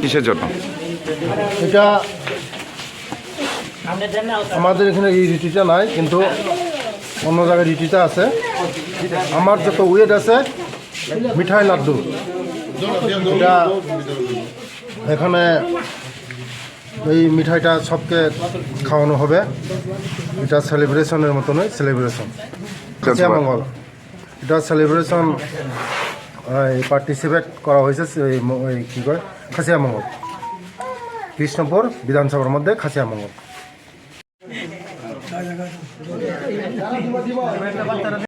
কিসের জন্য এটা আমাদের এখানে এই রুটিটা নাই, কিন্তু অন্য জায়গায় রুটিটা আছে। আমার যত ওয়েট আছে মিঠাই লাড্ডু, এটা এখানে এই মিঠাইটা সবকে খাওয়ানো হবে। এটা সেলিব্রেশনের মতনই সেলিব্রেশন খাসিয়া মঙ্গল, এটা সেলিব্রেশন পার্টিসিপেট করা হয়েছে। এই কী কয় খাসিয়া মঙ্গল, কৃষ্ণপুর বিধানসভার মধ্যে খাসিয়া মঙ্গল।